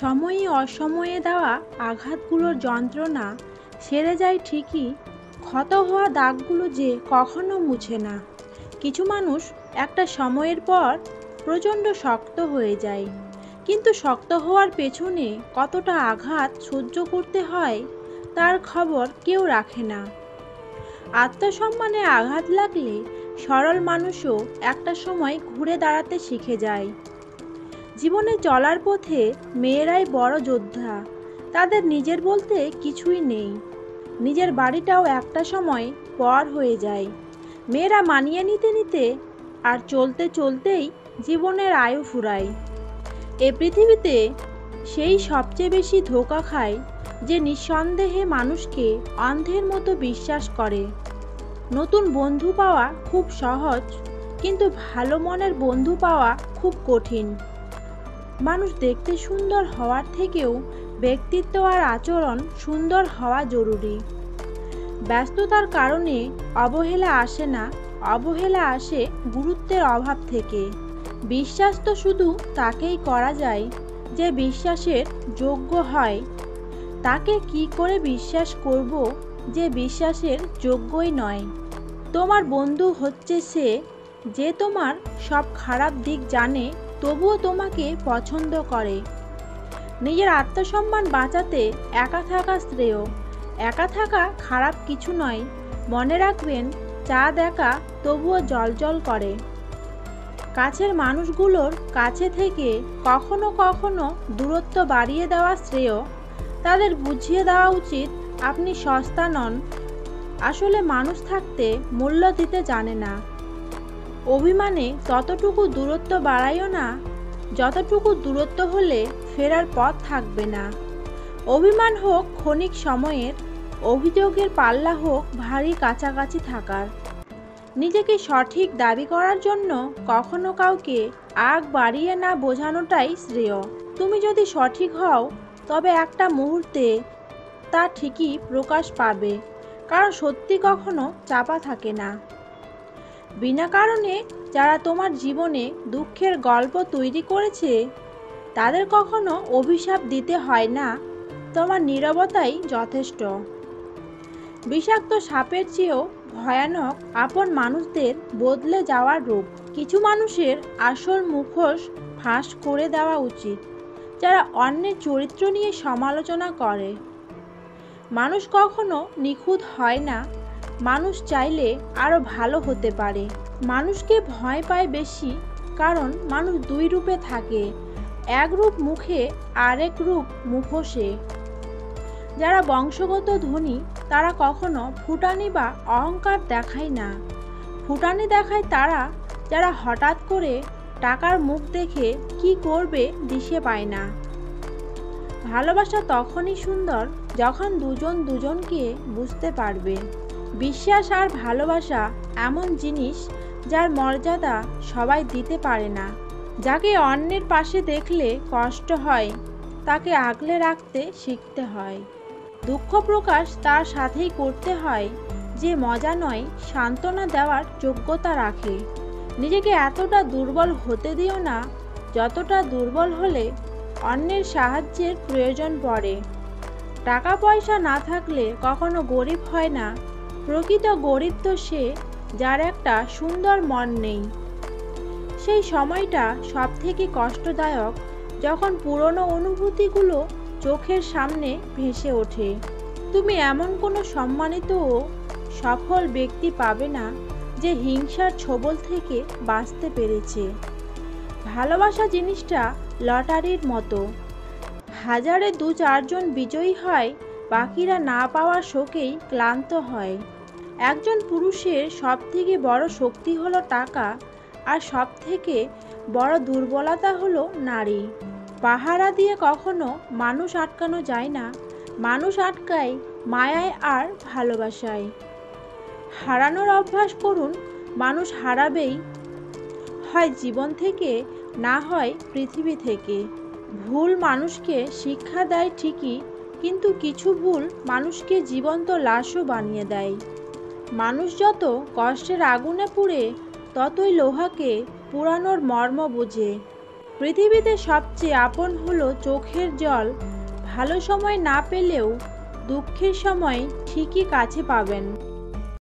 সময়ে অসময়ে দেওয়া আঘাতগুলোর যন্ত্রণা সেরে যায় ঠিকই, ক্ষত হওয়া দাগগুলো যে কখনো মুছে না। কিছু মানুষ একটা সময়ের পর প্রচণ্ড শক্ত হয়ে যায়, কিন্তু শক্ত হওয়ার পেছনে কতটা আঘাত সহ্য করতে হয় তার খবর কেউ রাখে না। আত্মসম্মানে আঘাত লাগলে সরল মানুষও একটা সময় ঘুরে দাঁড়াতে শিখে যায়। জীবনে চলার পথে মেয়েরাই বড় যোদ্ধা। তাদের নিজের বলতে কিছুই নেই, নিজের বাড়িটাও একটা সময় পর হয়ে যায়। মেয়েরা মানিয়ে নিতে নিতে আর চলতে চলতেই জীবনের আয়ু ফুরায়। এ পৃথিবীতে সেই সবচেয়ে বেশি ধোঁকা খায় যে নিঃসন্দেহে মানুষকে অন্ধের মতো বিশ্বাস করে। নতুন বন্ধু পাওয়া খুব সহজ, কিন্তু ভালো মনের বন্ধু পাওয়া খুব কঠিন। মানুষ দেখতে সুন্দর হওয়ার থেকেও ব্যক্তিত্ব আর আচরণ সুন্দর হওয়া জরুরি। ব্যস্ততার কারণে অবহেলা আসে না, অবহেলা আসে গুরুত্বের অভাব থেকে। বিশ্বাস তো শুধু তাকেই করা যায় যে বিশ্বাসের যোগ্য হয়। তাকে কি করে বিশ্বাস করব যে বিশ্বাসের যোগ্যই নয়? তোমার বন্ধু হচ্ছে সে যে তোমার সব খারাপ দিক জানে, তবুও তোমাকে পছন্দ করে। নিজের আত্মসম্মান বাঁচাতে একা থাকা শ্রেয়। একা থাকা খারাপ কিছু নয়। মনে রাখবেন, চাঁদ একা তবুও জ্বলজ্বল করে। কাছের মানুষগুলোর কাছে থেকে কখনো কখনো দূরত্ব বাড়িয়ে দেওয়া শ্রেয়। তাদের বুঝিয়ে দেওয়া উচিত আপনি সস্তা নন। আসলে মানুষ থাকতে মূল্য দিতে জানে না। অভিমানে ততটুকু দূরত্ব বাড়াইও না যতটুকু দূরত্ব হলে ফেরার পথ থাকবে না। অভিমান হোক ক্ষণিক সময়ের, অভিযোগের পাল্লা হোক ভারী কাছাকাছি থাকার। নিজেকে সঠিক দাবি করার জন্য কখনো কাউকে আগ বাড়িয়ে না বোঝানোটাই শ্রেয়। তুমি যদি সঠিক হও তবে একটা মুহূর্তে তা ঠিকই প্রকাশ পাবে, কারণ সত্যি কখনো চাপা থাকে না। বিনা কারণে যারা তোমার জীবনে দুঃখের গল্প তৈরি করেছে তাদের কখনো অভিশাপ দিতে হয় না। তোমার নীরবতাই যথেষ্ট। বিষাক্ত সাপের চেয়েও ভয়ানক আপন মানুষদের বদলে যাওয়ার রূপ। কিছু মানুষের আসল মুখোশ ফাঁস করে দেওয়া উচিত, যারা অন্যের চরিত্র নিয়ে সমালোচনা করে। মানুষ কখনো নিখুঁত হয় না। মানুষ চাইলে আরও ভালো হতে পারে। মানুষকে ভয় পায় বেশি, কারণ মানুষ দুই রূপে থাকে, এক রূপ মুখে, আরেক রূপ মুখোশে। যারা বংশগত ধনী তারা কখনো ফুটানি বা অহংকার দেখায় না। ফুটানি দেখায় তারা যারা হঠাৎ করে টাকার মুখ দেখে কি করবে দিশে পায় না। ভালোবাসা তখনই সুন্দর যখন দুজন দুজনকে বুঝতে পারবে। বিশ্বাস আর ভালোবাসা এমন জিনিস যার মর্যাদা সবাই দিতে পারে না। যাকে অন্যের পাশে দেখলে কষ্ট হয় তাকে আগলে রাখতে শিখতে হয়। দুঃখ প্রকাশ তার সাথেই করতে হয় যে মজা নয়, সান্ত্বনা দেওয়ার যোগ্যতা রাখে। নিজেকে এতটা দুর্বল হতে দিও না যতটা দুর্বল হলে অন্যের সাহায্যের প্রয়োজন পড়ে। টাকা পয়সা না থাকলে কখনো গরিব হয় না। প্রকৃত গরিব তো সে যার একটা সুন্দর মন নেই। সেই সময়টা সব থেকে কষ্টদায়ক যখন পুরনো অনুভূতিগুলো চোখের সামনে ভেসে ওঠে। তুমি এমন কোনো সম্মানিত ও সফল ব্যক্তি পাবে না যে হিংসার ছোবল থেকে বাঁচতে পেরেছে। ভালোবাসা জিনিসটা লটারির মতো। হাজারে দু চারজন বিজয়ী হয়, বাকিরা না পাওয়ার শোকেই ক্লান্ত হয়। একজন পুরুষের সবথেকে বড় শক্তি হলো টাকা, আর সবথেকে বড় দুর্বলতা হলো নারী। পাহারা দিয়ে কখনো মানুষ আটকানো যায় না। মানুষ আটকায় মায়ায় আর ভালোবাসায়। হারানোর অভ্যাস করুন। মানুষ হারাবেই, হয় জীবন থেকে, না হয় পৃথিবী থেকে। ভুল মানুষকে শিক্ষা দেয় ঠিকই, কিন্তু কিছু ভুল মানুষকে জীবন্ত লাশও বানিয়ে দেয়। মানুষ যত কষ্টের আগুনে পুড়ে ততই লোহাকে পুরানোর মর্ম বোঝে। পৃথিবীতে সবচেয়ে আপন হলো চোখের জল। ভালো সময় না পেলেও দুঃখের সময় ঠিকই কাছে পাবেন।